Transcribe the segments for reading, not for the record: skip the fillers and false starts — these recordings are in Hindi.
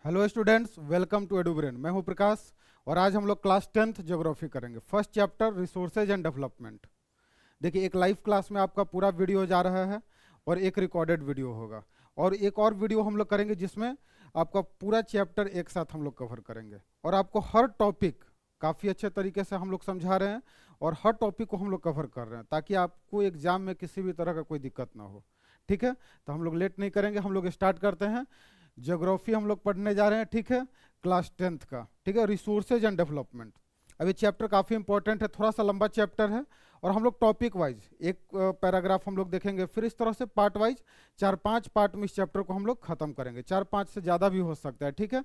Hello students, welcome to Edubrain. मैं हूं प्रकाश और आज हम लोग क्लास 10th ज्योग्राफी करेंगे। First chapter resources and development. देखिए, एक लाइव क्लास में आपका पूरा वीडियो जा रहा है और एक रिकॉर्डेड वीडियो होगा और एक और वीडियो हम लोग करेंगे जिसमें आपका पूरा चैप्टर एक साथ हम लोग कवर करेंगे और आपको हर टॉपिक काफ़ी अच्छे तरीके से हम लोग समझा रहे हैं और हर टॉपिक को हम लोग कवर कर रहे हैं ताकि आपको एग्जाम में किसी भी तरह का कोई दिक्कत ना हो। ठीक है, तो हम लोग लेट नहीं करेंगे, हम लोग स्टार्ट करते हैं। ज्योग्राफी हम लोग पढ़ने जा रहे हैं, ठीक है, क्लास 10th का। ठीक है, रिसोर्सेज एंड डेवलपमेंट। अभी चैप्टर काफ़ी इंपॉर्टेंट है, थोड़ा सा लंबा चैप्टर है और हम लोग टॉपिक वाइज एक पैराग्राफ हम लोग देखेंगे, फिर इस तरह से पार्ट वाइज 4-5 पार्ट में इस चैप्टर को हम लोग खत्म करेंगे। 4-5 से ज़्यादा भी हो सकता है। ठीक है,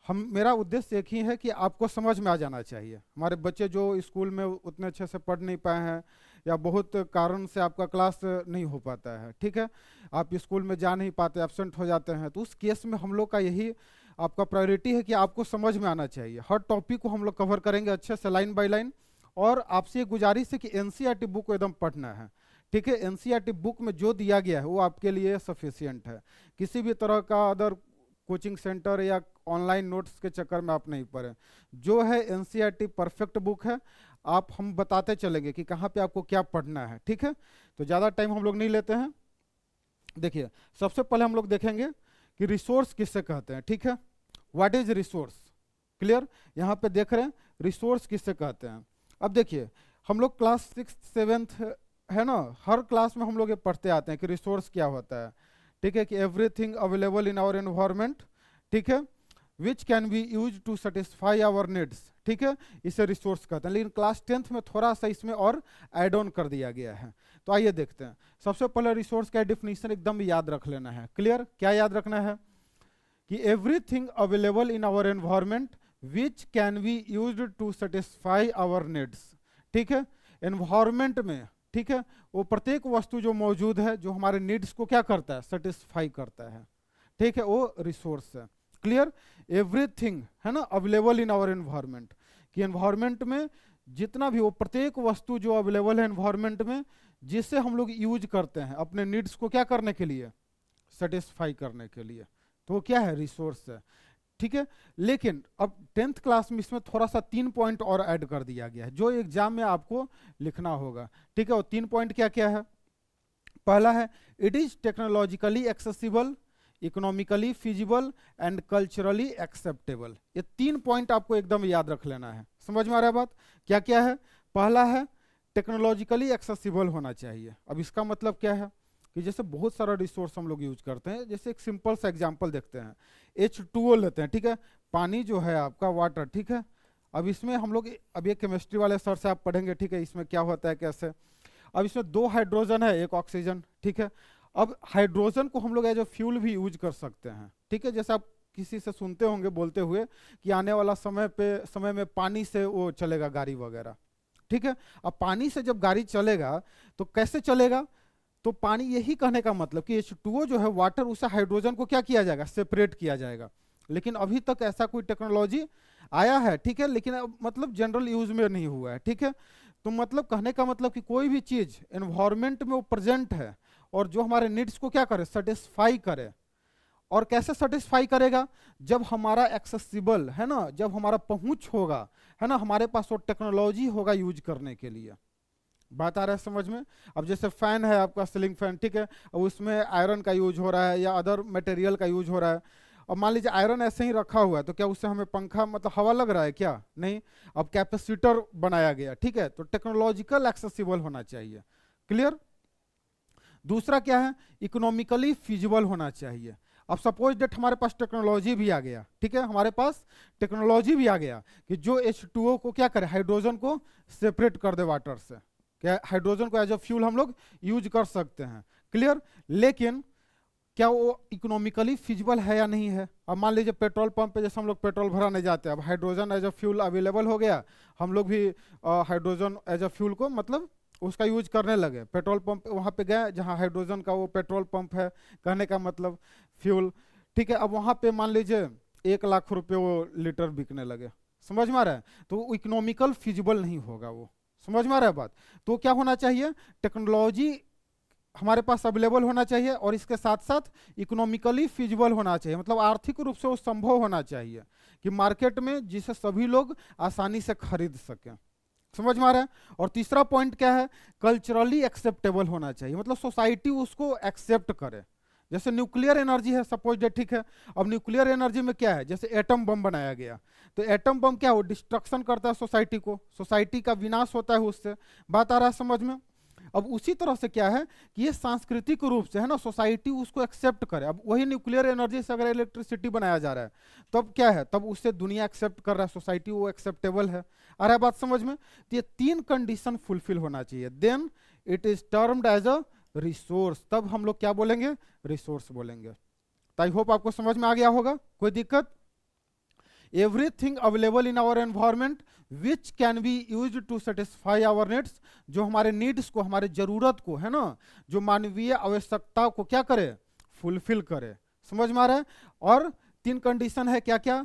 मेरा उद्देश्य एक ही है कि आपको समझ में आ जाना चाहिए। हमारे बच्चे जो स्कूल में उतने अच्छे से पढ़ नहीं पाए हैं या बहुत कारण से आपका क्लास नहीं हो पाता है, ठीक है, आप स्कूल में जा नहीं पाते, एब्सेंट हो जाते हैं, तो उस केस में हम लोग का यही आपका प्रायोरिटी है कि आपको समझ में आना चाहिए। हर टॉपिक को हम लोग कवर करेंगे अच्छे से, लाइन बाय लाइन। और आपसे गुजारिश है कि एनसीईआरटी बुक को एकदम पढ़ना है। ठीक है, एनसीईआरटी बुक में जो दिया गया है वो आपके लिए सफिशियंट है। किसी भी तरह का अदर कोचिंग सेंटर या ऑनलाइन नोट्स के चक्कर में आप नहीं पढ़ें। जो है एनसीईआरटी परफेक्ट बुक है। आप हम बताते चलेंगे कि कहाँ पे आपको क्या पढ़ना है। ठीक है, तो ज़्यादा टाइम हम लोग नहीं लेते हैं। देखिए, सबसे पहले हम लोग देखेंगे कि रिसोर्स किससे कहते हैं। ठीक है, व्हाट इज रिसोर्स। क्लियर, यहाँ पे देख रहे हैं रिसोर्स किससे कहते हैं। अब देखिए, हम लोग क्लास 6th-7th है ना, हर क्लास में हम लोग ये पढ़ते आते हैं कि रिसोर्स क्या होता है। ठीक है, कि everything available in our environment, ठीक है, which can be use to satisfy our needs. ठीक है, इसे रिसोर्स कहते हैं, लेकिन क्लास 10th में थोड़ा सा इसमें और एड ऑन कर दिया गया है। तो आइए देखते हैं। सबसे पहले रिसोर्स का डिफिनीशन एकदम याद रख लेना है। क्लियर, क्या याद रखना है कि everything available in our environment which can be used to satisfy our needs. ठीक है, एनवायरनमेंट में, ठीक है, वो प्रत्येक वस्तु जो मौजूद है जो हमारे नीड्स को क्या करता है, सेटिस्फाई करता है। ठीक है, वो रिसोर्स है। क्लियर, एवरीथिंग है ना अवेलेबल इन आवर एनवायरनमेंट, कि एनवायरनमेंट में जितना भी वो प्रत्येक वस्तु जो अवेलेबल है एनवायरनमेंट में, जिसे हम लोग यूज करते हैं अपने नीड्स को क्या करने के लिए, सेटिस्फाई करने के लिए, तो वो क्या है, रिसोर्स है। ठीक है, लेकिन अब 10th क्लास में इसमें थोड़ा सा 3 पॉइंट और ऐड कर दिया गया है जो एग्जाम में आपको लिखना होगा। ठीक है, वो 3 पॉइंट क्या क्या है। पहला है, it is technologically accessible, economically feasible and culturally acceptable. ये 3 पॉइंट आपको एकदम याद रख लेना है। समझ में आ रहा है बात, क्या क्या है। पहला है, टेक्नोलॉजिकली एक्सेसिबल होना चाहिए। अब इसका मतलब क्या है कि जैसे बहुत सारा रिसोर्स हम लोग यूज करते हैं, जैसे एक सिंपल सा एग्जांपल देखते हैं, H2O लेते हैं। ठीक है, पानी जो है आपका, वाटर। ठीक है, अब इसमें हम लोग अब ये केमिस्ट्री वाले सर से आप पढ़ेंगे। ठीक है, इसमें क्या होता है कैसे। अब इसमें 2 हाइड्रोजन है, 1 ऑक्सीजन। ठीक है, अब हाइड्रोजन को हम लोग एज ए फ्यूल भी यूज कर सकते हैं। ठीक है, जैसे आप किसी से सुनते होंगे बोलते हुए कि आने वाला समय में पानी से वो चलेगा गाड़ी वगैरह। ठीक है, अब पानी से जब गाड़ी चलेगा तो कैसे चलेगा, तो पानी, यही कहने का मतलब कि H2O जो है वाटर, उसे हाइड्रोजन को क्या किया जाएगा, सेपरेट किया जाएगा। लेकिन अभी तक ऐसा कोई टेक्नोलॉजी आया है, ठीक है, लेकिन अब मतलब जनरल यूज में नहीं हुआ है। ठीक है, तो मतलब कहने का मतलब कि कोई भी चीज एनवायरनमेंट में वो प्रेजेंट है और जो हमारे नीड्स को क्या करे, सेटिस्फाई करे। और कैसे सेटिस्फाई करेगा, जब हमारा एक्सेसिबल है ना, जब हमारा पहुंच होगा, है ना, हमारे पास वो टेक्नोलॉजी होगा यूज करने के लिए। बात आ रहा है समझ में। अब जैसे फैन है आपका, सीलिंग फैन, ठीक है, अब उसमें आयरन का यूज हो रहा है या अदर मटेरियल का यूज हो रहा है। अब मान लीजिए आयरन ऐसे ही रखा हुआ है, तो क्या उससे हमें पंखा मतलब हवा लग रहा है क्या, नहीं। अब कैपेसिटर बनाया गया, ठीक है, तो टेक्नोलॉजिकल एक्सेसिबल होना चाहिए। क्लियर। दूसरा क्या है, इकोनॉमिकली फिजिबल होना चाहिए। अब सपोज डेट हमारे पास टेक्नोलॉजी भी आ गया, ठीक है, हमारे पास टेक्नोलॉजी भी आ गया कि जो H2O को क्या करे, हाइड्रोजन को सेपरेट कर दे वाटर से, क्या हाइड्रोजन को एज अ फ्यूल हम लोग यूज कर सकते हैं। क्लियर, लेकिन क्या वो इकोनॉमिकली फिजिबल है या नहीं है। अब मान लीजिए पेट्रोल पंप पे जैसे हम लोग पेट्रोल भराने जाते हैं, अब hydrogen as a fuel available हो गया, हम लोग भी हाइड्रोजन एज अ फ्यूल को मतलब उसका यूज करने लगे। पेट्रोल पंप वहाँ पे गए जहाँ हाइड्रोजन का वो पेट्रोल पंप है, कहने का मतलब फ्यूल। ठीक है, अब वहाँ पे मान लीजिए 1 लाख रुपए वो लीटर बिकने लगे। समझ में आ रहा है, तो इकोनॉमिकल फिजिबल नहीं होगा वो। समझ में आ रहा है बात। तो क्या होना चाहिए, टेक्नोलॉजी हमारे पास अवेलेबल होना चाहिए और इसके साथ साथ इकोनॉमिकली फिजिबल होना चाहिए, मतलब आर्थिक रूप से वो संभव होना चाहिए कि मार्केट में जिसे सभी लोग आसानी से खरीद सकें। समझ में आ रहा है? और तीसरा पॉइंट क्या है, कल्चरली एक्सेप्टेबल होना चाहिए, मतलब सोसाइटी उसको एक्सेप्ट करे। जैसे न्यूक्लियर एनर्जी है सपोज डेट, ठीक है। अब न्यूक्लियर एनर्जी में क्या है, जैसे एटम बम बनाया गया, तो एटम बम क्या है, वो डिस्ट्रक्शन करता है सोसाइटी को, सोसाइटी का विनाश होता है उससे। बात आ रहा है समझ में? अब उसी तरह से क्या है कि ये सांस्कृतिक रूप से है ना, सोसाइटी उसको एक्सेप्ट करे। अब वही न्यूक्लियर एनर्जी से अगर इलेक्ट्रिसिटी बनाया जा रहा है, तब क्या है, तब उससे दुनिया एक्सेप्ट कर रहा है, सोसाइटी वो एक्सेप्टेबल है। आ रहा है बात समझ में? तो ये तीन कंडीशन फुलफिल होना चाहिए, then it is termed as a resource, तब हम लोग क्या बोलेंगे, रिसोर्स बोलेंगे। तो आई होप आपको समझ में आ गया होगा, कोई दिक्कत? Everything available in our environment which can be use to satisfy our needs, जो हमारे नीड्स को, हमारे जरूरत को है ना, जो मानवीय आवश्यकता को क्या करे, फुलफिल करे। समझ में आ रहा है? और तीन कंडीशन है क्या क्या,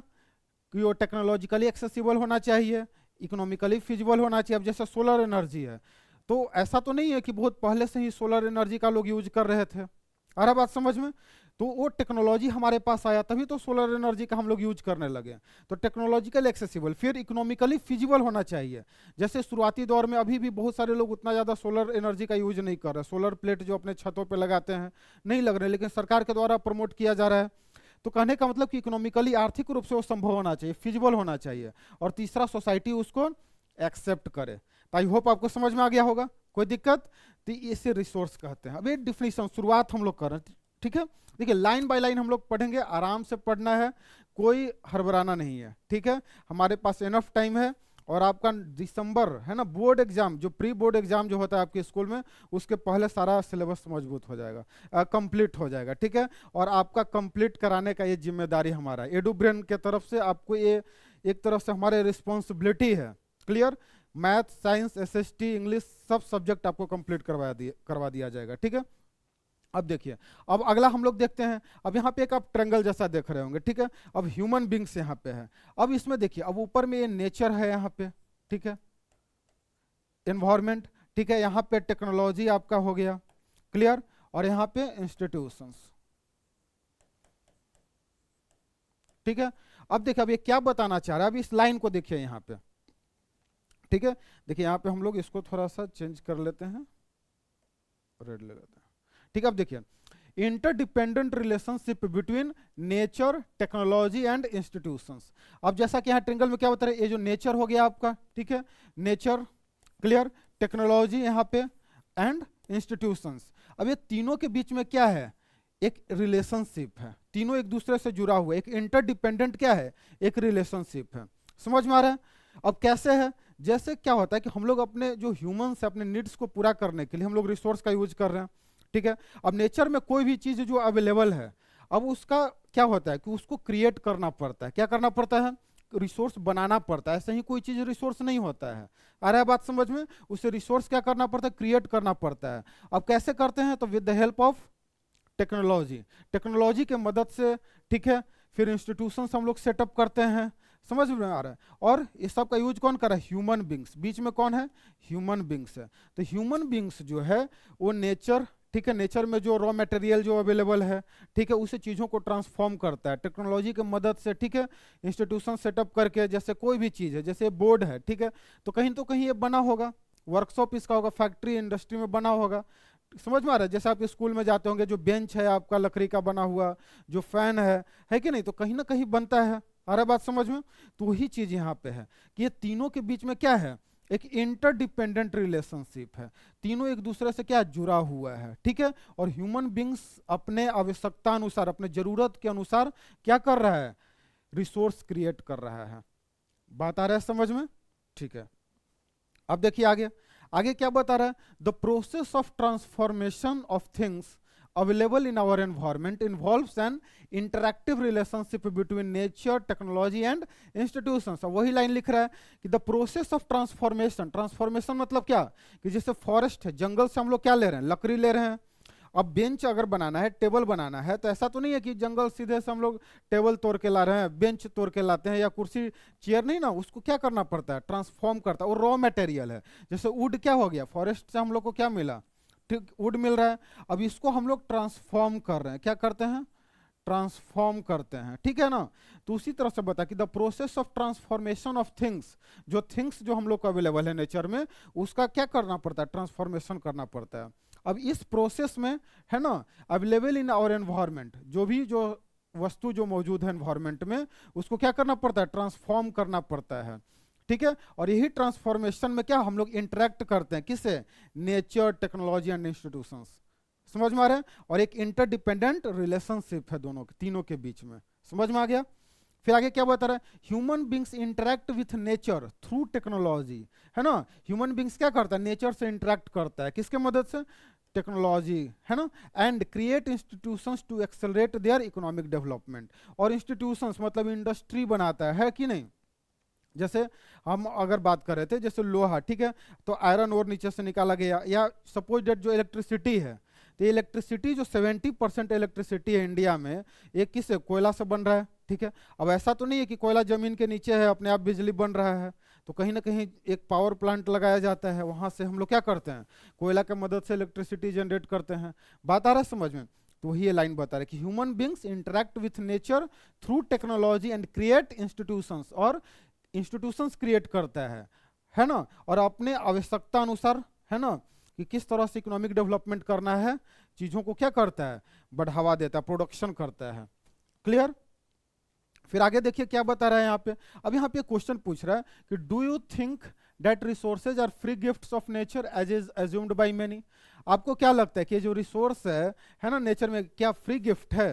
कि वो टेक्नोलॉजिकली एक्सेसिबल होना चाहिए, इकोनॉमिकली फिजिबल होना चाहिए। अब जैसे सोलर एनर्जी है, तो ऐसा तो नहीं है कि बहुत पहले से ही सोलर एनर्जी का लोग यूज कर रहे थे। आ रहा बात समझ में? तो वो टेक्नोलॉजी हमारे पास आया तभी तो सोलर एनर्जी का हम लोग यूज करने लगे। तो टेक्नोलॉजिकल एक्सेसिबल, फिर इकोनॉमिकली फिजिबल होना चाहिए। जैसे शुरुआती दौर में अभी भी बहुत सारे लोग उतना ज़्यादा सोलर एनर्जी का यूज नहीं कर रहे, सोलर प्लेट जो अपने छतों पे लगाते हैं नहीं लग रहे, लेकिन सरकार के द्वारा प्रमोट किया जा रहा है। तो कहने का मतलब कि इकोनॉमिकली आर्थिक रूप से वो संभव होना चाहिए, फिजिबल होना चाहिए, और तीसरा सोसाइटी उसको एक्सेप्ट करे। तो आई होप आपको समझ में आ गया होगा, कोई दिक्कत? तो इसे रिसोर्स कहते हैं। अब ये डिफिनीशन शुरुआत हम लोग कर रहे हैं, ठीक है। देखिए लाइन बाय लाइन हम लोग पढ़ेंगे, आराम से पढ़ना है, कोई हड़बड़ाना नहीं है, ठीक है। हमारे पास इनफ टाइम है, और आपका दिसंबर है ना, बोर्ड एग्जाम, जो प्री बोर्ड एग्जाम जो होता है आपके स्कूल में, उसके पहले सारा सिलेबस मजबूत हो जाएगा, कंप्लीट हो जाएगा, ठीक है। और आपका कंप्लीट कराने का ये जिम्मेदारी हमारा है, एडुब्रेन के तरफ से आपको ये एक तरफ से हमारे रिस्पॉन्सिबिलिटी है। Clear? Math, science, SST, English सब सब्जेक्ट आपको कंप्लीट करवा दिया जाएगा, ठीक है। अब देखिए, अब अगला हम लोग देखते हैं। अब यहाँ पे एक आप ट्रेंगल जैसा देख रहे होंगे, ठीक है। अब ह्यूमन बींग्स यहाँ पे है। अब इसमें देखिए, अब ऊपर में ये नेचर है यहाँ पे, ठीक है, एनवायरमेंट, ठीक है, यहाँ पे टेक्नोलॉजी आपका हो गया, क्लियर, और यहाँ पे इंस्टीट्यूशंस, ठीक है। अब देखिए, अब ये क्या बताना चाह रहा है, अब इस लाइन को देखिए यहाँ पे, ठीक है। देखिए यहाँ पे हम लोग इसको थोड़ा सा चेंज कर लेते हैं, रेड ले लेते हैं, ठीक है। अब देखिए, interdependent relationship between nature, technology and institutions. अब जैसा कि यहाँ ट्रिंगल में क्या बता रहे हैं, ये जो नेचर हो गया आपका, ठीक है, नेचर, क्लियर, टेक्नोलॉजी यहाँ पे, एंड इंस्टीट्यूशंस। अब ये तीनों के बीच में क्या है, एक रिलेशनशिप है, तीनों एक दूसरे से जुड़ा हुआ है, एक इंटरडिपेंडेंट क्या है, एक रिलेशनशिप है। समझ में आ रहा है? अब कैसे है, जैसे क्या होता है कि हम लोग अपने जो ह्यूमंस है, अपने नीड्स को पूरा करने के लिए हम लोग रिसोर्स का यूज कर रहे हैं, ठीक है। अब नेचर में कोई भी चीज जो अवेलेबल है, अब उसका क्या होता है कि उसको क्रिएट करना पड़ता है, क्या करना पड़ता है, रिसोर्स बनाना पड़ता है। ऐसे ही कोई चीज रिसोर्स नहीं होता है। आ रहा है बात समझ में? उसे रिसोर्स क्या करना पड़ता है, क्रिएट करना पड़ता है। अब कैसे करते हैं, तो with the help of technology, technology के मदद से, ठीक है। फिर इंस्टीट्यूशन हम लोग सेटअप करते हैं। समझ में आ रहा है? और इस सब का यूज कौन कर रहा है, ह्यूमन बींग्स, बीच में कौन है, ह्यूमन बींग्स है। तो ह्यूमन बींग्स जो है वो नेचर, ठीक है, नेचर में जो रॉ मटेरियल जो अवेलेबल है, ठीक है, उसे चीज़ों को ट्रांसफॉर्म करता है टेक्नोलॉजी की मदद से, ठीक है। इंस्टीट्यूशन सेटअप करके, जैसे कोई भी चीज़ है, जैसे बोर्ड है, ठीक है, तो कहीं ये बना होगा, वर्कशॉप इसका होगा, फैक्ट्री इंडस्ट्री में बना होगा। समझ में आ रहा है? जैसे आप स्कूल में जाते होंगे, जो बेंच है आपका लकड़ी का बना हुआ, जो फैन है कि नहीं, तो कहीं ना कहीं बनता है। आ रहा बात समझ में? तो वही चीज यहाँ पे है कि ये तीनों के बीच में क्या है, एक इंटरडिपेंडेंट रिलेशनशिप है, तीनों एक दूसरे से क्या जुड़ा हुआ है, ठीक है। और ह्यूमन बींग्स अपने आवश्यकता अनुसार, अपने जरूरत के अनुसार क्या कर रहा है, रिसोर्स क्रिएट कर रहा है। बात आ रहा है समझ में? ठीक है। अब देखिए आगे, आगे क्या बता रहा है, the process of transformation of things available in our environment involves an interactive relationship between nature, technology and institutions। वही लाइन लिख रहा है कि the process of transformation, transformation मतलब क्या, कि जैसे फॉरेस्ट है, जंगल से हम लोग क्या ले रहे हैं, लकड़ी ले रहे हैं। अब बेंच अगर बनाना है, टेबल बनाना है, तो ऐसा तो नहीं है कि जंगल सीधे से हम लोग टेबल तोड़ के ला रहे हैं, बेंच तोड़ के लाते हैं, या कुर्सी चेयर नहीं ना, उसको क्या करना पड़ता है, ट्रांसफॉर्म करता है, वो रॉ मटेरियल है। जैसे वुड क्या हो गया, फॉरेस्ट से हम लोग को क्या मिला, ठीक, वुड मिल रहा है। अब इसको हम लोग ट्रांसफॉर्म कर रहे हैं, क्या करते हैं, ट्रांसफॉर्म करते हैं, ठीक है ना। तो उसी तरह से बता कि the process of transformation of things, जो थिंग्स जो हम लोग को अवेलेबल है नेचर में, उसका क्या करना पड़ता है, ट्रांसफॉर्मेशन करना पड़ता है। अब इस प्रोसेस में है ना, अवेलेबल इन आवर एनवायरनमेंट, जो वस्तु जो मौजूद है एनवायरनमेंट में, उसको क्या करना पड़ता है, ट्रांसफॉर्म करना पड़ता है, ठीक है। और यही ट्रांसफॉर्मेशन में क्या हम लोग इंटरेक्ट करते हैं, किससे, नेचर, टेक्नोलॉजी एंड इंस्टीट्यूशंस, समझ में आ रहा है। और एक इंटरडिपेंडेंट रिलेशनशिप है दोनों तीनों के बीच में, समझ में आ गया। फिर आगे क्या बता रहा है, human beings interact with nature through technology, है ना। ह्यूमन बींग्स क्या करता है, नेचर से इंटरेक्ट करता है, किसके मदद से, टेक्नोलॉजी, है ना। And create institutions to accelerate their economic development, और इंस्टीट्यूशंस मतलब इंडस्ट्री बनाता है कि नहीं। जैसे हम अगर बात कर रहे थे, जैसे लोहा, ठीक है, तो आयरन ओर नीचे से निकाला गया, या सपोज डेट जो इलेक्ट्रिसिटी है, तो इलेक्ट्रिसिटी जो 70% इलेक्ट्रिसिटी है इंडिया में, एक किससे, कोयला से बन रहा है, ठीक है। अब ऐसा तो नहीं है कि कोयला जमीन के नीचे है अपने आप बिजली बन रहा है, तो कहीं ना कहीं एक पावर प्लांट लगाया जाता है, वहां से हम लोग क्या करते हैं, कोयला की मदद से इलेक्ट्रिसिटी जनरेट करते हैं। बात आ रहा है समझ में। तो वही ये लाइन बता रहा है कि human beings interact with nature through technology and create institutions, और इंस्टीट्यूशंस क्रिएट करता है ना। और अपने आवश्यकता अनुसार, है ना, कि किस तरह से इकोनॉमिक डेवलपमेंट करना है, चीजों को क्या करता है, बढ़ावा देता है, प्रोडक्शन करता है, क्लियर। फिर आगे देखिए क्या बता रहा है यहाँ पे। अब यहाँ पे क्वेश्चन पूछ रहा है कि do you think that resources are free gifts of nature as is assumed by many. आपको क्या लगता है कि जो रिसोर्स है ना नेचर में, क्या फ्री गिफ्ट है,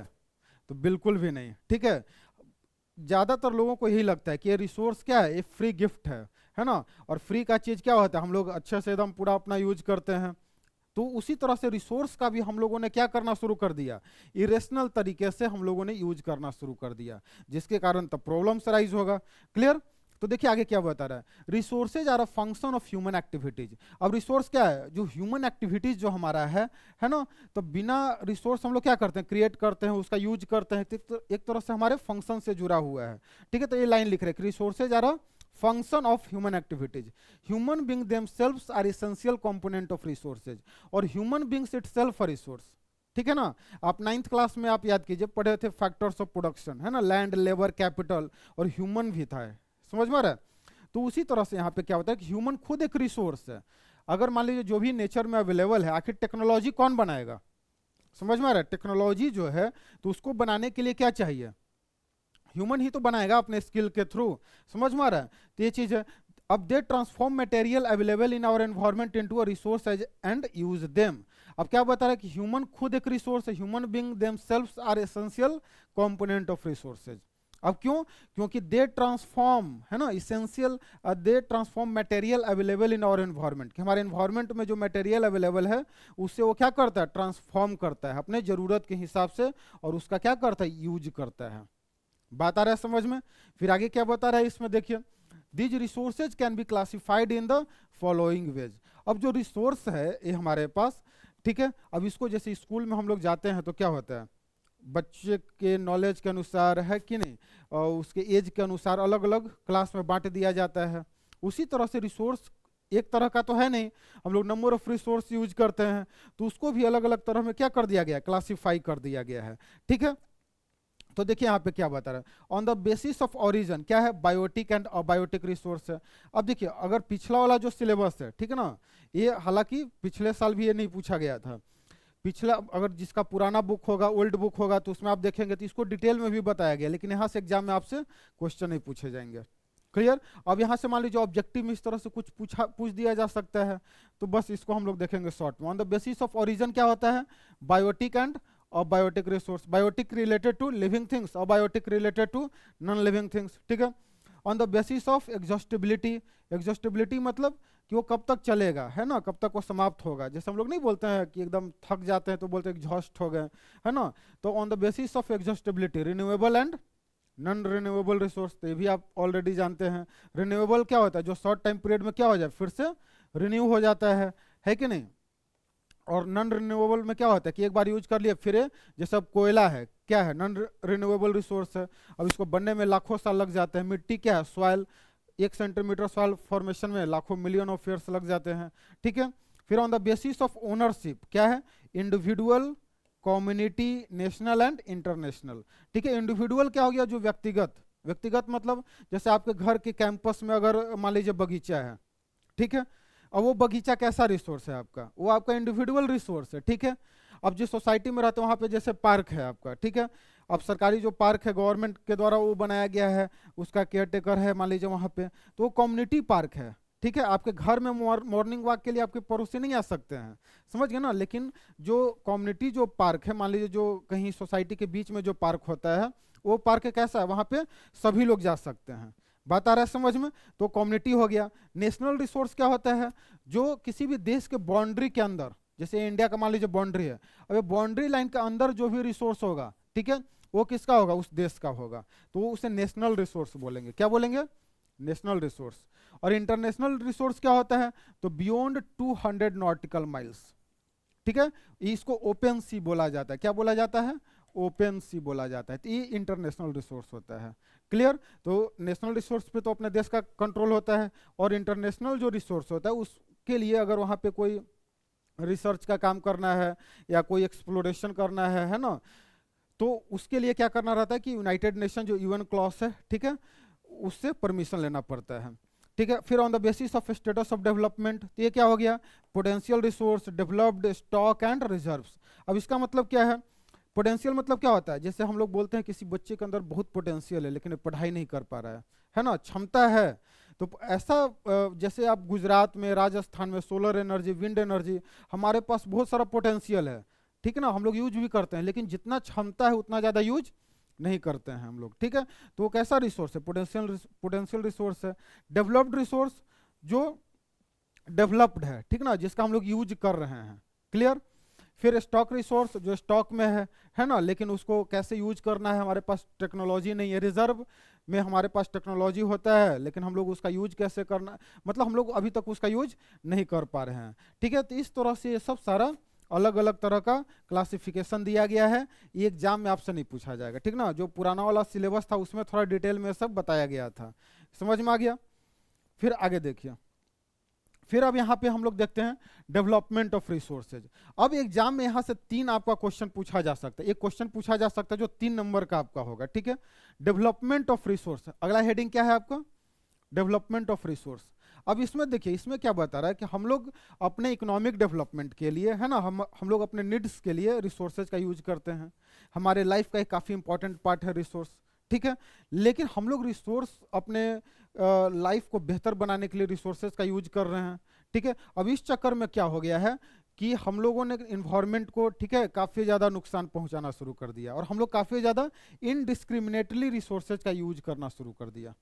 तो बिल्कुल भी नहीं, ठीक है। ज्यादातर लोगों को यही लगता है कि ये रिसोर्स क्या है, ये फ्री गिफ्ट है ना। और फ्री का चीज क्या होता है, हम लोग अच्छे से एकदम पूरा अपना यूज करते हैं। तो उसी तरह से रिसोर्स का भी हम लोगों ने क्या करना शुरू कर दिया, इरेशनल तरीके से हम लोगों ने यूज करना शुरू कर दिया, जिसके कारण तब प्रॉब्लम्स राइज होगा, क्लियर। तो देखिए आगे क्या बता रहा है, resources are a function of human activities. अब रिसोर्स क्या है, जो ह्यूमन एक्टिविटीज जो हमारा है ना। तो बिना रिसोर्स हम लोग क्या करते हैं, क्रिएट करते हैं, उसका यूज करते हैं, तो एक तरह से हमारे फंक्शन से जुड़ा हुआ है, ठीक है। तो ये लाइन लिख रहे हैं, resources are a function of human activities, human being themselves are essential component of resources, और human beings itself a resource, ठीक है ना। आप 9th क्लास में आप याद कीजिए पढ़े थे फैक्टर्स ऑफ प्रोडक्शन, है ना, लैंड, लेबर, कैपिटल, और ह्यूमन भी था, समझ में आ रहा है। तो उसी तरह से यहाँ पे क्या होता है कि ह्यूमन खुद एक रिसोर्स है। अगर मान लीजिए जो भी नेचर में अवेलेबल है, आखिर टेक्नोलॉजी कौन बनाएगा, समझ में आ रहा है। टेक्नोलॉजी जो है तो उसको बनाने के लिए क्या चाहिए, ह्यूमन ही तो बनाएगा अपने स्किल के थ्रू, समझ में आ रहा है। तो ये चीज है। अब they transform material available in our environment into a resource and use them. अब क्या बता रहा है कि ह्यूमन खुद एक रिसोर्स है, human being themselves are essential component of resources. अब क्यों, क्योंकि दे ट्रांसफॉर्म, है ना, essential, they transform material available in our environment, कि हमारे एनवायरनमेंट में जो मटेरियल अवेलेबल है उससे वो क्या करता है, ट्रांसफॉर्म करता है अपने जरूरत के हिसाब से, और उसका क्या करता है, यूज करता है। बात आ रहा है समझ में। फिर आगे क्या बता रहा है इसमें देखिए, these resources can be classified in the following veg. अब जो रिसोर्स है ये हमारे पास, ठीक है। अब इसको जैसे स्कूल में हम लोग जाते हैं तो क्या होता है, बच्चे के नॉलेज के अनुसार, है कि नहीं, और उसके एज के अनुसार अलग अलग क्लास में बांट दिया जाता है। उसी तरह से रिसोर्स एक तरह का तो है नहीं, हम लोग नंबर ऑफ रिसोर्स यूज करते हैं, तो उसको भी अलग अलग तरह में क्या कर दिया गया, क्लासिफाई कर दिया गया है, ठीक है। तो देखिए यहाँ पे क्या बता रहा है, on the basis of origin, क्या है, बायोटिक एंड अबायोटिक रिसोर्स है। अब देखिए अगर पिछला वाला जो सिलेबस है, ठीक है ना, ये हालांकि पिछले साल भी ये नहीं पूछा गया था, पिछला अगर जिसका पुराना बुक होगा, ओल्ड बुक होगा, तो उसमें आप देखेंगे तो इसको डिटेल में भी बताया गया, लेकिन यहाँ से एग्जाम में आपसे क्वेश्चन नहीं पूछे जाएंगे, क्लियर। अब यहाँ से मान लीजिए ऑब्जेक्टिव में इस तरह से कुछ पूछ दिया जा सकता है, तो बस इसको हम लोग देखेंगे शॉर्ट में। On the basis of origin क्या होता है, biotic and abiotic resource, biotic related to living things, abiotic related to non living things, ठीक है। On the basis of exhaustibility, exhaustibility मतलब कि वो कब तक चलेगा, है ना, कब तक वो समाप्त होगा। जैसे हम लोग नहीं बोलते हैं कि एकदम थक जाते हैं तो बोलते हैं एग्जॉस्ट हो गए, है ना। तो on the basis of exhaustibility, renewable and non renewable resource, तो ये भी आप ऑलरेडी जानते हैं। रिन्यूएबल क्या होता है, जो शॉर्ट टाइम पीरियड में क्या हो जाए, फिर से रिन्यू हो जाता है कि नहीं। और नॉन रिन्यूएबल में क्या होता है कि एक बार यूज कर लिया फिर, जैसे अब कोयला है, क्या है, नॉन रिन्यूएबल रिसोर्स है, अब इसको बनने में लाखों साल लग जाते हैं। मिट्टी क्या है, सॉइल, 1 सेंटीमीटर सॉइल फॉर्मेशन में लाखों मिलियन ऑफ ईयर्स लग जाते हैं, ठीक है। फिर on the basis of ownership क्या है, individual, community, national and international. ठीक है, इंडिविजुअल क्या हो गया, जो व्यक्तिगत, व्यक्तिगत मतलब जैसे आपके घर के कैंपस में अगर मान लीजिए बगीचा है, ठीक है, अब वो बगीचा कैसा रिसोर्स है आपका, वो आपका इंडिविजुअल रिसोर्स है। ठीक है, अब जिस सोसाइटी में रहते हैं वहाँ पे जैसे पार्क है आपका, ठीक है, अब सरकारी जो पार्क है गवर्नमेंट के द्वारा वो बनाया गया है, उसका केयर टेकर है मान लीजिए वहाँ पे, तो वो कम्युनिटी पार्क है। ठीक है, आपके घर में मॉर्निंग वॉक के लिए आपके पड़ोसी नहीं आ सकते हैं, समझ गए ना, लेकिन जो कम्युनिटी जो पार्क है, मान लीजिए जो कहीं सोसाइटी के बीच में जो पार्क होता है, वो पार्क कैसा है, वहाँ पे सभी लोग जा सकते हैं। बात आ रहा है समझ में, तो कम्युनिटी हो गया। नेशनल रिसोर्स क्या होता है, जो किसी भी देश के बाउंड्री के अंदर, जैसे इंडिया का मान लीजिए बाउंड्री है, अब ये बाउंड्री लाइन के अंदर जो भी रिसोर्स होगा, ठीक है, वो किसका होगा, उस देश का होगा, तो वो उसे नेशनल रिसोर्स बोलेंगे। क्या बोलेंगे, नेशनल रिसोर्स। और इंटरनेशनल रिसोर्स क्या होता है, तो बियॉन्ड 200 नॉटिकल माइल्स। ठीक है, इसको ओपन सी बोला जाता है। क्या बोला जाता है, ओपन सी बोला जाता है। तो ये इंटरनेशनल रिसोर्स होता है। क्लियर, तो नेशनल रिसोर्स पे तो अपने देश का कंट्रोल होता है, और इंटरनेशनल जो रिसोर्स होता है उसके लिए अगर वहाँ पे कोई रिसर्च का काम करना है या कोई एक्सप्लोरेशन करना है ना, तो उसके लिए क्या करना रहता है कि यूनाइटेड नेशन जो यूएन क्लॉज है, ठीक है, उससे परमिशन लेना पड़ता है। ठीक है, फिर on the basis of status of development, तो ये क्या हो गया, potential resource, developed, stock and reserves. अब इसका मतलब क्या है, पोटेंशियल मतलब क्या होता है, जैसे हम लोग बोलते हैं किसी बच्चे के अंदर बहुत पोटेंशियल है लेकिन पढ़ाई नहीं कर पा रहा है ना, क्षमता है, तो ऐसा जैसे आप गुजरात में, राजस्थान में सोलर एनर्जी, विंड एनर्जी, हमारे पास बहुत सारा पोटेंशियल है, ठीक है ना, हम लोग यूज भी करते हैं, लेकिन जितना क्षमता है उतना ज़्यादा यूज नहीं करते हैं हम लोग। ठीक है, तो वो कैसा रिसोर्स है, पोटेंशियल रिसोर्स है। डेवलप्ड रिसोर्स, जो डेवलप्ड है, ठीक ना, जिसका हम लोग यूज कर रहे हैं। क्लियर, फिर स्टॉक रिसोर्स, जो स्टॉक में है ना, लेकिन उसको कैसे यूज करना है, हमारे पास टेक्नोलॉजी नहीं है। रिजर्व में हमारे पास टेक्नोलॉजी होता है लेकिन हम लोग उसका यूज कैसे करना, मतलब हम लोग अभी तक उसका यूज नहीं कर पा रहे हैं। ठीक है, तो इस तरह से ये सब सारा अलग अलग तरह का क्लासिफिकेशन दिया गया है। ये एग्जाम में आपसे नहीं पूछा जाएगा, ठीक ना, जो पुराना वाला सिलेबस था उसमें थोड़ा डिटेल में सब बताया गया था। समझ में आ गया। फिर आगे देखिए, फिर अब यहाँ पे हम लोग देखते हैं डेवलपमेंट ऑफ रिसोर्सेज। अब एग्जाम में यहाँ से 3 आपका क्वेश्चन पूछा जा सकता है। एक क्वेश्चन पूछा जा सकता है जो 3 नंबर का आपका होगा। ठीक है, डेवलपमेंट ऑफ रिसोर्स, अगला हेडिंग क्या है आपका, डेवलपमेंट ऑफ रिसोर्स। अब इसमें देखिए, इसमें क्या बता रहा है कि हम लोग अपने इकोनॉमिक डेवलपमेंट के लिए, है ना, हम लोग अपने नीड्स के लिए रिसोर्सेज का यूज करते हैं। हमारे लाइफ का एक काफ़ी इंपॉर्टेंट पार्ट है रिसोर्स। ठीक है, लेकिन हम लोग रिसोर्स अपने लाइफ को बेहतर बनाने के लिए रिसोर्सेज का यूज कर रहे हैं। ठीक है, अब इस चक्कर में क्या हो गया है कि हम लोगों ने इन्वायरमेंट को, ठीक है, काफ़ी ज़्यादा नुकसान पहुंचाना शुरू कर दिया, और हम लोग काफ़ी ज़्यादा इनडिस्क्रिमिनेटली रिसोर्सेज का यूज करना शुरू कर दिया।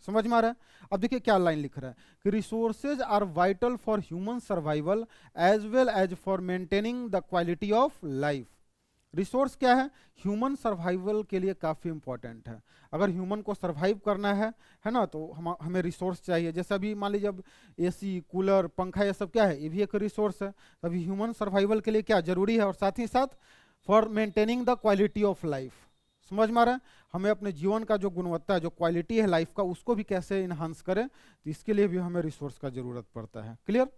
समझ में आ रहा है। अब देखिए क्या लाइन लिख रहा है कि resources are vital for human survival as well as for maintaining the quality of life. Resource क्या है, ह्यूमन सर्वाइवल के लिए काफ़ी इंपॉर्टेंट है। अगर ह्यूमन को सर्वाइव करना है ना, तो हमें रिसोर्स चाहिए। जैसे अभी मान लीजिए अब एसी, कूलर, पंखा, ये सब क्या है, ये भी एक रिसोर्स है। तभी ह्यूमन सर्वाइवल के लिए क्या जरूरी है, और साथ ही साथ for maintaining the quality of life. समझ में आ रहा है, हमें अपने जीवन का जो गुणवत्ता है, जो क्वालिटी है लाइफ का, उसको भी कैसे इन्हांस करें, तो इसके लिए भी हमें रिसोर्स का जरूरत पड़ता है। क्लियर,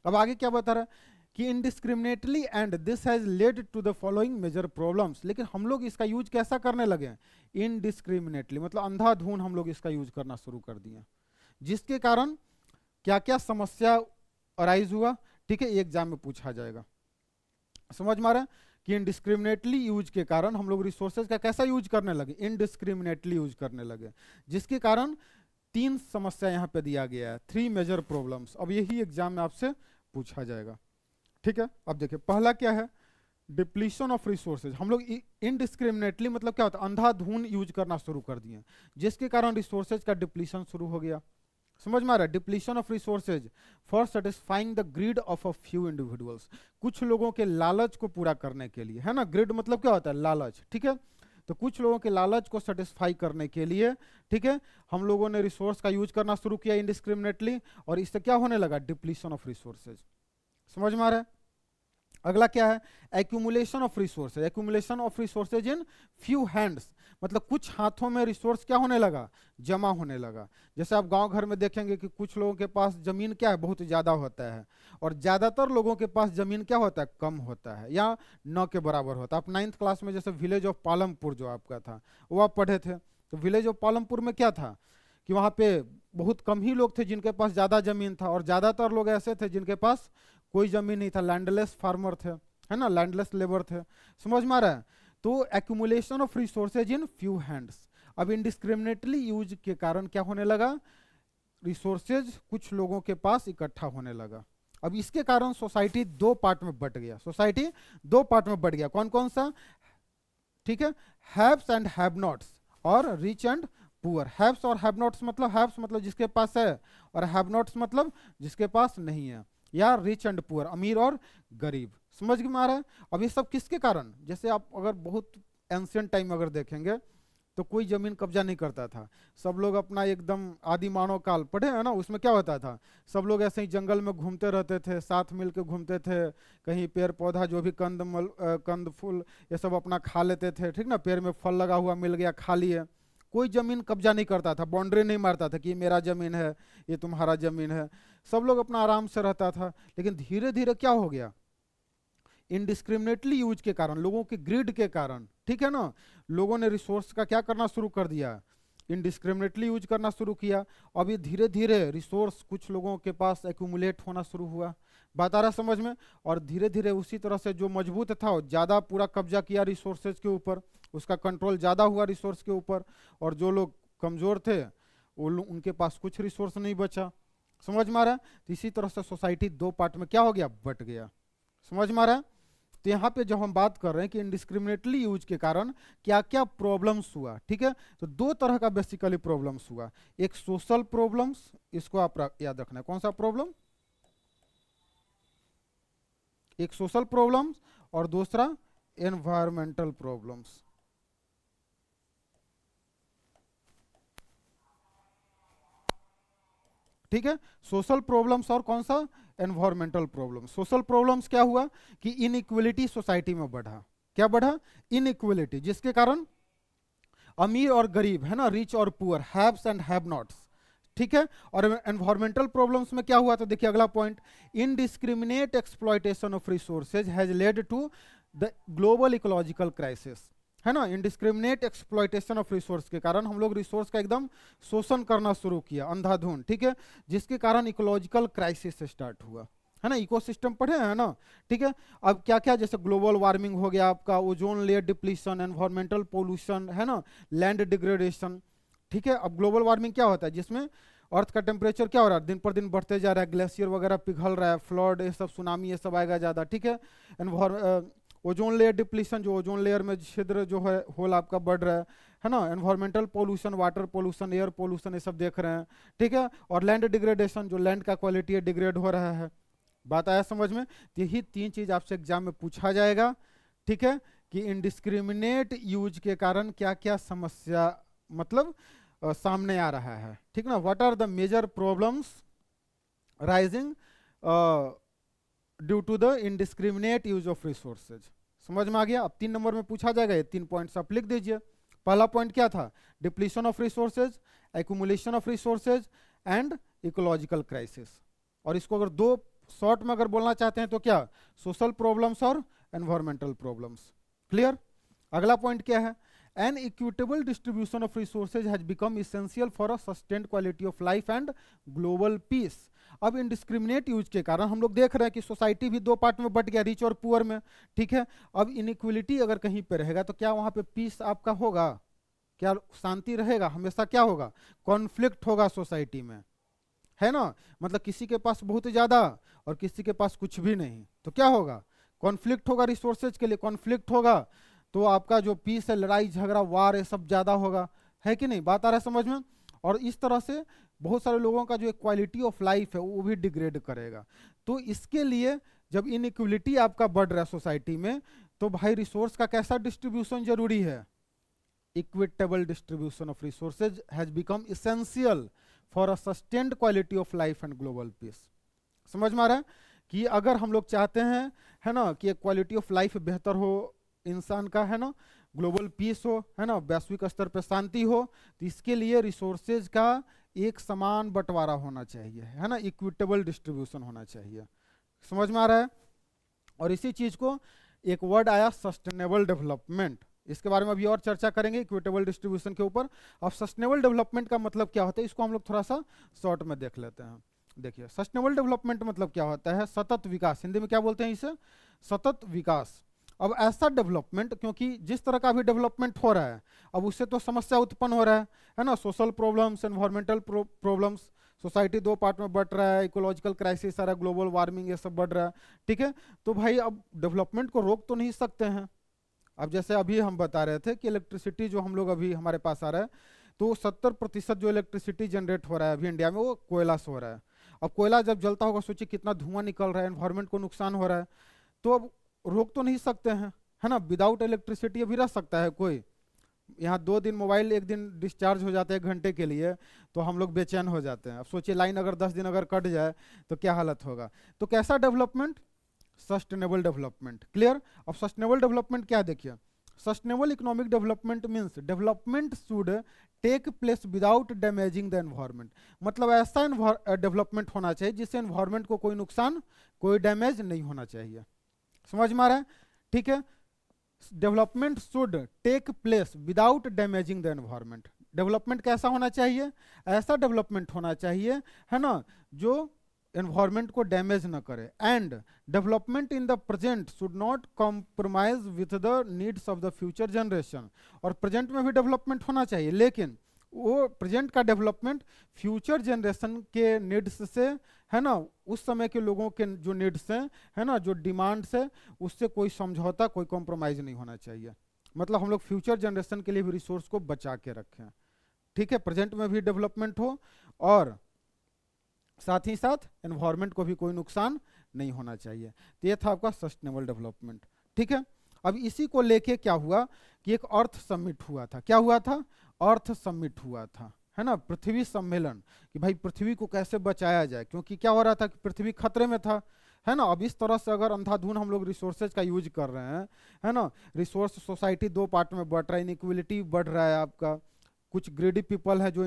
अब आगे क्या बता रहा है कि indiscriminately and this has led to the following major problems. लेकिन हम लोग इसका यूज कैसा करने लगे, इनडिस्क्रिमिनेटली, मतलब अंधाधुन हम लोग इसका यूज करना शुरू कर दिए, जिसके कारण क्या क्या समस्या अराइज हुआ। ठीक है, एग्जाम में पूछा जाएगा। समझ में आ रहा है कि इनडिस्क्रिमिनेटली यूज के कारण हम लोग रिसोर्सेज का कैसा यूज करने लगे, इनडिस्क्रिमिनेटली यूज करने लगे, जिसके कारण 3 समस्या यहाँ पे दिया गया है, 3 मेजर प्रॉब्लम्स। अब यही एग्जाम में आपसे पूछा जाएगा। ठीक है, अब देखिए पहला क्या है, डिप्लीशन ऑफ रिसोर्सेज। हम लोग इनडिस्क्रिमिनेटली मतलब क्या होता है, अंधाधुन यूज करना शुरू कर दिए, जिसके कारण रिसोर्सेज का डिप्लीशन शुरू हो गया। समझ में आ रहा है, depletion of resources for satisfying the greed of a few individuals, कुछ लोगों के लालच को पूरा करने के लिए, है ना, ग्रीड मतलब क्या होता है, लालच। ठीक है, तो कुछ लोगों के लालच को सेटिस्फाई करने के लिए, ठीक है, हम लोगों ने रिसोर्स का यूज करना शुरू किया इनडिस्क्रिमिनेटली, और इससे क्या होने लगा, डिप्लीशन ऑफ रिसोर्सेज। समझ में आ रहा है। अगला क्या है, accumulation of resources. Accumulation of resources in few hands, मतलब कुछ हाथों में रिसोर्स क्या होने लगा, जमा होने लगा। जैसे आप गांव घर में देखेंगे कि कुछ लोगों के पास जमीन क्या है, बहुत ज़्यादा होता है, और ज़्यादातर लोगों के पास जमीन क्या होता है, कम होता है या न के बराबर होता है। आप 9th क्लास में जैसे विलेज ऑफ पालमपुर जो आपका था वो आप पढ़े थे, तो विलेज ऑफ पालमपुर में क्या था कि वहाँ पे बहुत कम ही लोग थे जिनके पास ज़्यादा ज़मीन था, और ज़्यादातर लोग ऐसे थे जिनके पास कोई ज़मीन नहीं था, लैंडलेस फार्मर थे, है ना, लैंडलेस लेबर थे। समझ में आ रहा है? तो accumulation of resources in few hands. अब इनडिस्क्रिमिनेटली यूज के कारण क्या होने लगा, रिसोर्सेज कुछ लोगों के पास इकट्ठा होने लगा। अब इसके कारण सोसाइटी दो पार्ट में बट गया, सोसाइटी दो पार्ट में बट गया। कौन कौन सा, ठीक है, हैव्स एंड हैव नॉट्स और रिच एंड पुअर। हैव्स और हैव नॉट्स मतलब, हैव्स मतलब जिसके पास है, और हैव नॉट्स मतलब जिसके पास नहीं है, या रिच एंड पुअर, अमीर और गरीब। समझ में आ रहा है? अब ये सब किसके कारण, जैसे आप अगर बहुत एंशिएंट टाइम अगर देखेंगे तो कोई जमीन कब्जा नहीं करता था, सब लोग अपना एकदम आदि मानव काल पढ़े है ना, उसमें क्या होता था, सब लोग ऐसे ही जंगल में घूमते रहते थे, साथ मिल के घूमते थे, कहीं पेड़ पौधा जो भी कंद फूल ये सब अपना खा लेते थे, ठीक ना, पेड़ में फल लगा हुआ मिल गया खा लिए। कोई जमीन कब्जा नहीं करता था, बाउंड्री नहीं मारता था कि ये मेरा जमीन है ये तुम्हारा जमीन है, सब लोग अपना आराम से रहता था। लेकिन धीरे धीरे क्या हो गया, इनडिस्क्रिमिनेटली यूज के कारण, लोगों के ग्रिड के कारण, ठीक है ना, लोगों ने रिसोर्स का क्या करना शुरू कर दिया, इनडिस्क्रिमिनेटली यूज करना शुरू किया। अभी धीरे धीरे रिसोर्स कुछ लोगों के पास एक्यूमुलेट होना शुरू हुआ, बात आ रहा समझ में, और धीरे धीरे उसी तरह से जो मजबूत था वो ज़्यादा पूरा कब्जा किया रिसोर्सेज के ऊपर, उसका कंट्रोल ज़्यादा हुआ रिसोर्स के ऊपर, और जो लोग कमज़ोर थे वो उनके पास कुछ रिसोर्स नहीं बचा। समझ में आ रहा है? तो इसी तरह से सोसाइटी दो पार्ट में क्या हो गया, बट गया। समझ में आ रहा है? तो यहाँ पे जब हम बात कर रहे हैं कि इनडिस्क्रिमिनेटली यूज के कारण क्या क्या प्रॉब्लम्स हुआ, ठीक है, तो दो तरह का बेसिकली प्रॉब्लम्स हुआ। एक सोशल प्रॉब्लम्स, इसको आप याद रखना है, कौन सा प्रॉब्लम, एक सोशल प्रॉब्लम्स और दूसरा एनवायरमेंटल प्रॉब्लम्स। ठीक है, सोशल प्रॉब्लम्स और कौन सा, एनवायरमेंटल प्रॉब्लम्स। सोशल प्रॉब्लम्स क्या हुआ कि इनइक्वलिटी सोसाइटी में बढ़ा, क्या बढ़ा, इनइक्वलिटी, जिसके कारण अमीर और गरीब, है ना, रिच और poor, haves and have nots, ठीक है। और एनवायरमेंटल प्रॉब्लम्स में क्या हुआ, तो देखिए अगला point, indiscriminate exploitation of resources has led to the global ecological crisis, है ना। इनडिस्क्रिमिनेट एक्सप्लॉयटेशन ऑफ रिसोर्स के कारण हम लोग रिसोर्स का एकदम शोषण करना शुरू किया अंधाधुंध, ठीक है, जिसके कारण इकोलॉजिकल क्राइसिस स्टार्ट हुआ, है ना। इकोसिस्टम पढ़े हैं ना, ठीक है। अब क्या क्या, जैसे ग्लोबल वार्मिंग हो गया आपका, ozone layer depletion, environmental pollution, है ना, लैंड डिग्रेडेशन, ठीक है। अब ग्लोबल वार्मिंग क्या होता है, जिसमें अर्थ का टेम्परेचर क्या हो रहा है, दिन पर दिन बढ़ते जा रहा है, ग्लेशियर वगैरह पिघल रहा है, फ्लड ये सब, सुनामी ये सब आएगा ज़्यादा, ठीक है। ओजोन लेयर डिप्लीशन, जो ओजोन लेयर में छिद्र जो है होल आपका बढ़ रहा है ना। Environmental pollution, water pollution, air pollution, ये सब देख रहे हैं, ठीक है। और लैंड डिग्रेडेशन, जो लैंड का क्वालिटी है डिग्रेड हो रहा है। बात आया समझ में? तो यही तीन चीज आपसे एग्जाम में पूछा जाएगा, ठीक है, कि इनडिस्क्रिमिनेट यूज के कारण क्या क्या समस्या मतलब सामने आ रहा है, ठीक ना। What are the major problems rising due to the indiscriminate use of resources. समझ में आ गया? अब 3 नंबर में पूछा जाएगा, ये 3 पॉइंट्स आप लिख दीजिए। पहला पॉइंट क्या था, depletion of resources, accumulation of resources and ecological crisis. और इसको अगर दो शॉर्ट में अगर बोलना चाहते हैं तो क्या, सोशल प्रॉब्लम्स और एनवायरमेंटल प्रॉब्लम्स। क्लियर? अगला पॉइंट क्या है, an equitable distribution of resources has become essential for a sustained quality of life and global peace. अब इनडिस्क्रिमिनेट यूज के कारण हम लोग देख रहे हैं कि सोसाइटी भी दो पार्ट में बट गया, रिच और पुअर में, ठीक है। अब इनइक्वलिटी अगर कहीं पे रहेगा तो क्या वहां पे पीस आपका होगा, क्या शांति रहेगा? हमेशा क्या होगा, कॉन्फ्लिक्ट होगा सोसाइटी में, है ना। मतलब किसी के पास बहुत ज्यादा और किसी के पास कुछ भी नहीं, तो क्या होगा, कॉन्फ्लिक्ट होगा, रिसोर्सेज के लिए कॉन्फ्लिक्ट होगा, तो आपका जो पीस है, लड़ाई झगड़ा वार ये सब ज्यादा होगा, है कि नहीं? बात आ रहा है समझ में? और इस तरह से बहुत सारे लोगों का जो क्वालिटी ऑफ लाइफ है वो भी डिग्रेड करेगा। तो इसके लिए जब इनइक्वलिटी आपका बढ़ रहा है सोसाइटी में, तो भाई रिसोर्स का कैसा डिस्ट्रीब्यूशन जरूरी है, equitable distribution of resources has become essential for a sustained quality of life and global piece. समझ में आ रहा है कि अगर हम लोग चाहते हैं, है ना, कि क्वालिटी ऑफ लाइफ बेहतर हो इंसान का, है ना, ग्लोबल पीस हो, है ना, वैश्विक स्तर पर शांति हो, तो इसके लिए रिसोर्सेज का एक समान बंटवारा होना चाहिए, है ना, इक्विटेबल डिस्ट्रीब्यूशन होना चाहिए। समझ में आ रहा है? और इसी चीज को एक वर्ड आया सस्टेनेबल डेवलपमेंट, इसके बारे में अभी और चर्चा करेंगे इक्विटेबल डिस्ट्रीब्यूशन के ऊपर। अब सस्टेनेबल डेवलपमेंट का मतलब क्या होता है, इसको हम लोग थोड़ा सा शॉर्ट में देख लेते हैं। देखिए, सस्टेनेबल डेवलपमेंट मतलब क्या होता है, सतत विकास, हिंदी में क्या बोलते हैं इसे, सतत विकास। अब ऐसा डेवलपमेंट, क्योंकि जिस तरह का भी डेवलपमेंट हो रहा है, अब उससे तो समस्या उत्पन्न हो रहा है ना, social problems, environmental problems, society दो पार्ट में बट रहा है, इकोलॉजिकल क्राइसिस आ रहा है, ग्लोबल वार्मिंग ये सब बढ़ रहा है, ठीक है। तो भाई अब डेवलपमेंट को रोक तो नहीं सकते हैं। अब जैसे अभी हम बता रहे थे कि इलेक्ट्रिसिटी जो हम लोग अभी हमारे पास आ रहा है, तो 70% जो इलेक्ट्रिसिटी जनरेट हो रहा है अभी इंडिया में वो कोयला से हो रहा है। अब कोयला जब जलता होगा, सोचिए कितना धुआं निकल रहा है, एनवायरमेंट को नुकसान हो रहा है। तो अब रोक तो नहीं सकते हैं, है ना, विदाउट इलेक्ट्रिसिटी अभी रह सकता है कोई? यहाँ 2 दिन मोबाइल एक दिन डिस्चार्ज हो जाते हैं 1 घंटे के लिए, तो हम लोग बेचैन हो जाते हैं। अब सोचिए लाइन अगर 10 दिन अगर कट जाए तो क्या हालत होगा। तो कैसा डेवलपमेंट, सस्टेनेबल डेवलपमेंट, क्लियर। अब सस्टेनेबल डेवलपमेंट क्या, देखिए, sustainable economic development means development should take place without damaging the environment. मतलब ऐसा डेवलपमेंट होना चाहिए जिससे एनवायरमेंट को कोई नुकसान, कोई डैमेज नहीं होना चाहिए। समझ में आ रहा है? ठीक है, development should take place without damaging the environment. Development कैसा होना चाहिए, ऐसा डेवलपमेंट होना चाहिए, है ना, जो एनवायरमेंट को डैमेज न करे। And development in the present should not compromise with the needs of the future generation. और प्रेजेंट में भी डेवलपमेंट होना चाहिए, लेकिन वो प्रेजेंट का डेवलपमेंट फ्यूचर जनरेशन के नीड्स से, है ना, उस समय के लोगों के जो नीड्स हैं, है ना, जो डिमांड्स है, उससे कोई समझौता, कोई कॉम्प्रोमाइज नहीं होना चाहिए। मतलब हम लोग फ्यूचर जनरेशन के लिए भी रिसोर्स को बचा के रखें, ठीक है, प्रेजेंट में भी डेवलपमेंट हो और साथ ही साथ एनवायरमेंट को भी कोई नुकसान नहीं होना चाहिए। तो ये था आपका सस्टेनेबल डेवलपमेंट, ठीक है। अब इसी को लेके क्या हुआ कि एक अर्थ समिट हुआ था। क्या हुआ था? अर्थ समिट हुआ था, है ना, पृथ्वी सम्मेलन, कि भाई पृथ्वी को कैसे बचाया जाए, क्योंकि क्या हो रहा था कि पृथ्वी खतरे में था, है ना। अब इस तरह से अगर अंधाधुन हम लोग रिसोर्सेज का यूज कर रहे हैं, है ना, रिसोर्स सोसाइटी 2 पार्ट में बढ़ रहा है, इनइक्वलिटी बढ़ रहा है आपका, कुछ ग्रेडी पीपल है जो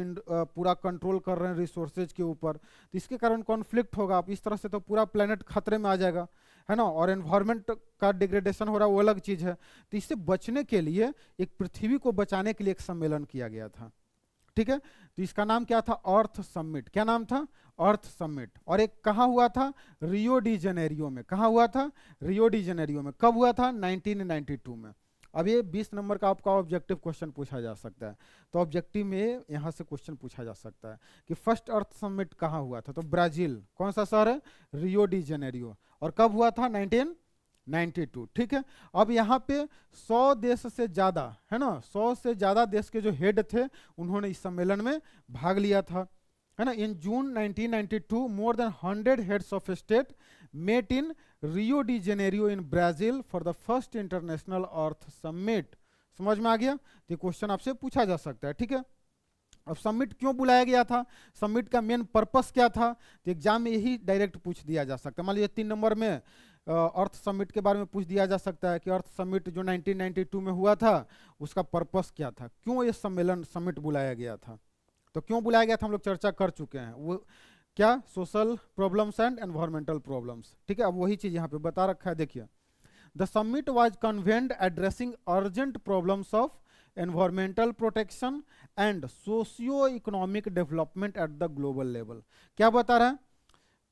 पूरा कंट्रोल कर रहे हैं रिसोर्सेज के ऊपर, तो इसके कारण कॉन्फ्लिक्ट होगा। आप इस तरह से तो पूरा प्लेनेट खतरे में आ जाएगा, है ना, और एनवायरमेंट का डिग्रेडेशन हो रहा है, वो अलग चीज है। तो इससे बचने के लिए, एक पृथ्वी को बचाने के लिए एक सम्मेलन किया गया था, ठीक है। तो इसका नाम क्या था? अर्थ समिट। क्या नाम था? अर्थ समिट। और एक कहाँ हुआ था? रियो डी जेनेरियो में। कहाँ हुआ था? रियो डी जेनेरियो में। कब हुआ था? 1992 में। अब ये 20 नंबर का आपका ऑब्जेक्टिव क्वेश्चन पूछा जा सकता है। तो ऑब्जेक्टिव में यहाँ से क्वेश्चन पूछा जा सकता है कि फर्स्ट अर्थ समिट कहाँ हुआ था? तो ब्राजील। कौन सा शहर है? रियो डी जेनेरियो। और कब हुआ था? 1992, ठीक है। अब यहाँ पे 100 देश से ज़्यादा, है ना, 100 से ज़्यादा देश के जो हेड थे, उन्होंने इस सम्मेलन में भाग लिया था, है ना। In June 1992 more than 100 heads of state met in Rio de Janeiro in Brazil for the first international earth summit. समझ में आ गया? तो क्वेश्चन आपसे पूछा जा सकता है, ठीक है। अब समिट क्यों बुलाया गया था? समिट का मेन पर्पस क्या था? तो एग्जाम में यही डायरेक्ट पूछ दिया जा सकता है। मान लीजिए 3 नंबर में अर्थ समिट के बारे में पूछ दिया जा सकता है कि अर्थ समिट जो 1992 में हुआ था, उसका पर्पस क्या था, क्यों ये सम्मेलन समिट बुलाया गया था। तो क्यों बुलाया गया था हम लोग चर्चा कर चुके हैं। वो क्या? Social problems and environmental problems, ठीक है। अब वही चीज यहाँ पे बता रखा है, देखिए। The summit was convened addressing urgent problems of environmental protection and socio economic development at the global level. क्या बता रहा है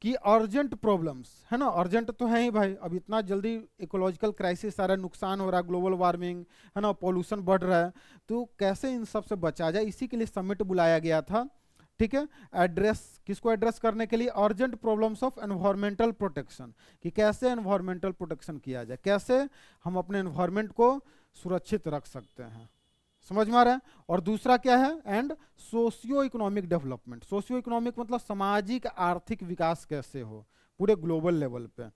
कि अर्जेंट प्रॉब्लम्स, है ना, अर्जेंट तो है ही भाई। अब इतना जल्दी इकोलॉजिकल क्राइसिस सारा नुकसान हो रहा है, ग्लोबल वार्मिंग, है ना, पॉल्यूशन बढ़ रहा है, तो कैसे इन सब से बचा जाए, इसी के लिए समिट बुलाया गया था, ठीक है। एड्रेस, किसको एड्रेस करने के लिए? Urgent problems of environmental protection, कि कैसे एनवायरमेंटल प्रोटेक्शन किया जाए, कैसे हम अपने एनवायरमेंट को सुरक्षित रख सकते हैं। समझ में आ रहा है? और दूसरा क्या है? And socio economic development. Socio economic मतलब सामाजिक आर्थिक विकास कैसे हो पूरे ग्लोबल लेवल पे।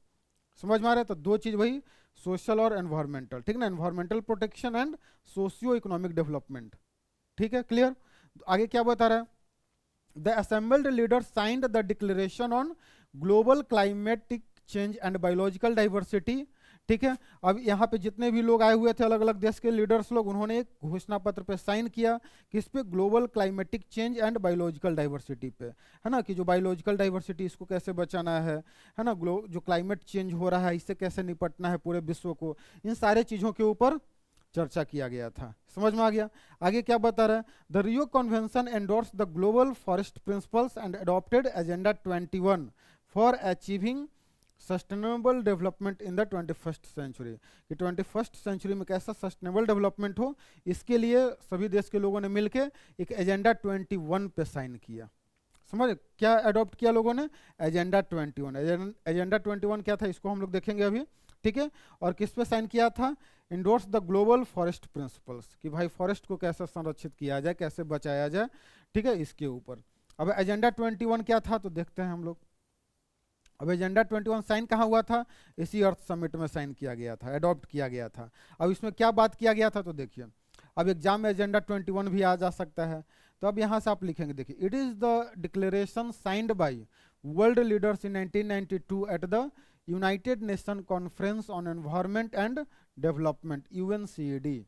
समझ में आ रहा है? तो 2 चीज वही, सोशल और एनवायरमेंटल, ठीक ना, environmental protection and socio economic development, ठीक है, क्लियर। आगे क्या बता रहा है? The assembled leaders signed the declaration on global climatic change and biological diversity ठीक है। अब यहाँ पे जितने भी लोग आए हुए थे अलग अलग देश के लीडर्स लोग, उन्होंने एक घोषणा पत्र पे साइन किया कि इस पे global climatic change and biological diversity पे, है ना, कि जो बायोलॉजिकल डाइवर्सिटी इसको कैसे बचाना है ना, जो क्लाइमेट चेंज हो रहा है इससे कैसे निपटना है पूरे विश्व को, इन सारे चीज़ों के ऊपर चर्चा किया गया था। समझ में आ गया। आगे क्या बता रहा है, the Rio convention endorse the global forest principles and adopted agenda 21 for achieving sustainable development in the 21st century, कि 21st सेंचुरी में कैसा सस्टेनेबल डेवलपमेंट हो, इसके लिए सभी देश के लोगों ने मिलकर एक एजेंडा 21 पे साइन किया। समझ, क्या अडॉप्ट किया लोगों ने, एजेंडा 21। एजेंडा 21 क्या था इसको हम लोग देखेंगे अभी, ठीक है। और किस पे साइन किया था, endorse the global forest principles, कि भाई फॉरेस्ट को कैसे संरक्षित किया जाए, कैसे बचाया जाए, ठीक है, इसके ऊपर। अब एजेंडा 21 क्या था तो देखते हैं हम लोग। अब एजेंडा 21 साइन कहाँ हुआ था, इसी अर्थ समिट में साइन किया गया था, अडॉप्ट किया गया था। अब इसमें क्या बात किया गया था तो देखिए, अब एग्जाम में एजेंडा 21 भी आ जा सकता है, तो अब यहाँ से आप लिखेंगे, देखिए, it is the declaration signed by world leaders in 1992 at the United nation conference on environment and development, UNCED।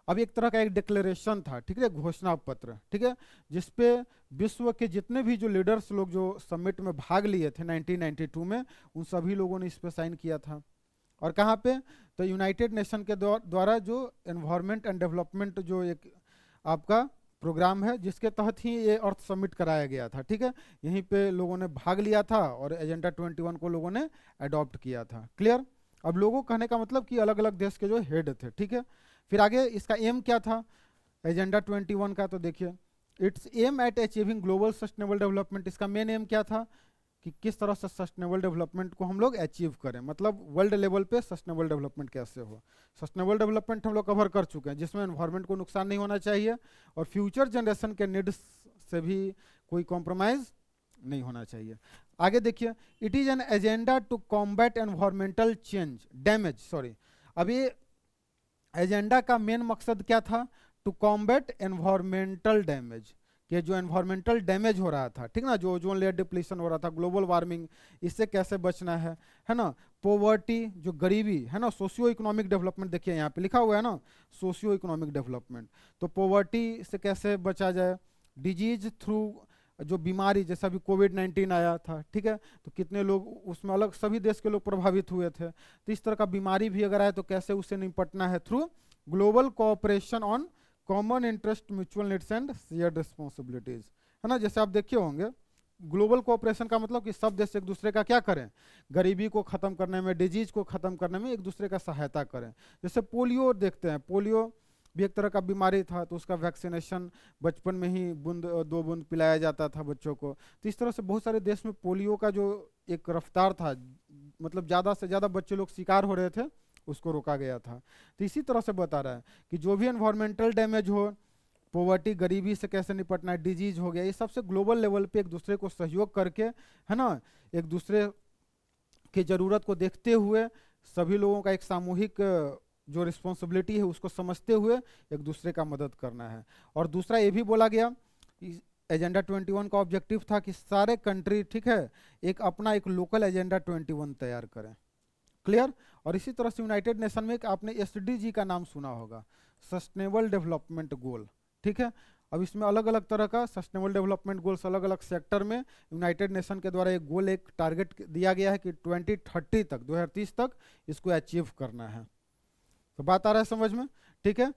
अब एक तरह का एक डिक्लेरेशन था, ठीक है, घोषणा पत्र, ठीक है, जिसपे विश्व के जितने भी जो लीडर्स लोग जो समिट में भाग लिए थे 1992 में, उन सभी लोगों ने इस पे साइन किया था। और कहाँ पे, तो यूनाइटेड नेशन के द्वारा जो एनवायरनमेंट एंड डेवलपमेंट जो एक आपका प्रोग्राम है, जिसके तहत ही ये अर्थ समिट कराया गया था, ठीक है, यहीं पे लोगों ने भाग लिया था और एजेंडा 21 को लोगों ने अडॉप्ट किया था। क्लियर। अब लोगों कहने का मतलब कि अलग अलग देश के जो हेड थे, ठीक है। फिर आगे इसका एम क्या था एजेंडा 21 का, तो देखिए, its aim at achieving global sustainable development, इसका मेन एम क्या था कि किस तरह से सस्टेनेबल डेवलपमेंट को हम लोग अचीव करें, मतलब वर्ल्ड लेवल पे सस्टेनेबल डेवलपमेंट कैसे हो। सस्टेनेबल डेवलपमेंट हम लोग कवर कर चुके हैं, जिसमें एनवायरनमेंट को नुकसान नहीं होना चाहिए और फ्यूचर जनरेशन के नीड्स से भी कोई कॉम्प्रोमाइज नहीं होना चाहिए। आगे देखिए, it is an agenda to combat environmental change damage, sorry, अब ये एजेंडा का मेन मकसद क्या था, टू कॉम्बैट एनवायरमेंटल डैमेज, कि जो एनवायरमेंटल डैमेज हो रहा था, ठीक ना, जो ओजोन लेयर डिप्लीशन हो रहा था, ग्लोबल वार्मिंग, इससे कैसे बचना है ना, पॉवर्टी जो गरीबी है ना, सोशियो इकोनॉमिक डेवलपमेंट, देखिए यहाँ पे लिखा हुआ है ना, सोशियो इकोनॉमिक डेवलपमेंट, तो पॉवर्टी से कैसे बचा जाए, डिजीज थ्रू जो बीमारी, जैसा अभी कोविड-19 आया था, ठीक है, तो कितने लोग उसमें अलग सभी देश के लोग प्रभावित हुए थे, तो इस तरह का बीमारी भी अगर आए तो कैसे उससे निपटना है, through global cooperation on common interest mutual needs and shared responsibilities, है ना। जैसे आप देखे होंगे ग्लोबल कोऑपरेशन का मतलब कि सब देश एक दूसरे का क्या करें, गरीबी को खत्म करने में, डिजीज को खत्म करने में एक दूसरे का सहायता करें। जैसे पोलियो देखते हैं, पोलियो भी एक तरह का बीमारी था, तो उसका वैक्सीनेशन बचपन में ही बूंद 2 बूंद पिलाया जाता था बच्चों को। तो इस तरह से बहुत सारे देश में पोलियो का जो एक रफ्तार था, मतलब ज़्यादा से ज़्यादा बच्चे लोग शिकार हो रहे थे, उसको रोका गया था। तो इसी तरह से बता रहा है कि जो भी एनवायरमेंटल डैमेज हो, पॉवर्टी गरीबी से कैसे निपटना है, डिजीज हो गया, ये सबसे ग्लोबल लेवल पे एक दूसरे को सहयोग करके, है ना, एक दूसरे की ज़रूरत को देखते हुए सभी लोगों का एक सामूहिक जो रिस्पॉन्सिबिलिटी है उसको समझते हुए एक दूसरे का मदद करना है। और दूसरा ये भी बोला गया, एजेंडा 21 का ऑब्जेक्टिव था कि सारे कंट्री, ठीक है, एक अपना एक लोकल एजेंडा 21 तैयार करें। क्लियर। और इसी तरह से यूनाइटेड नेशन में आपने SDG का नाम सुना होगा, सस्टेनेबल डेवलपमेंट गोल, ठीक है। अब इसमें अलग अलग तरह का सस्टेनेबल डेवलपमेंट गोल्स अलग अलग सेक्टर में यूनाइटेड नेशन के द्वारा एक गोल, एक टारगेट दिया गया है कि 2030 तक, 2030 तक इसको अचीव करना है। तो बात आ रहा है समझ में, ठीक है।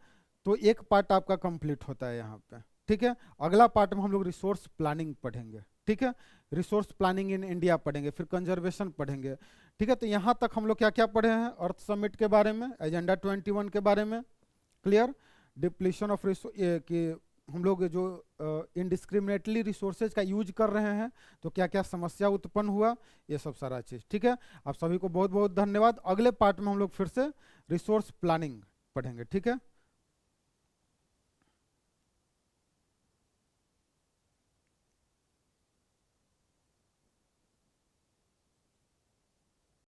तो एक पार्ट आपका कंप्लीट होता है यहाँ पे, ठीक है। अगला पार्ट में हम लोग रिसोर्स प्लानिंग पढ़ेंगे, ठीक है, रिसोर्स प्लानिंग इन इंडिया पढ़ेंगे, फिर कंजर्वेशन पढ़ेंगे, ठीक है। तो यहाँ तक हम लोग क्या क्या पढ़े हैं, अर्थ समिट के बारे में, एजेंडा 21 के बारे में, क्लियर, डिप्लीशन ऑफ कि हम लोग जो इनडिस्क्रिमिनेटली रिसोर्सेज का यूज कर रहे हैं तो क्या क्या समस्या उत्पन्न हुआ, ये सब सारा चीज़, ठीक है। आप सभी को बहुत बहुत धन्यवाद। अगले पार्ट में हम लोग फिर से रिसोर्स प्लानिंग पढ़ेंगे, ठीक है।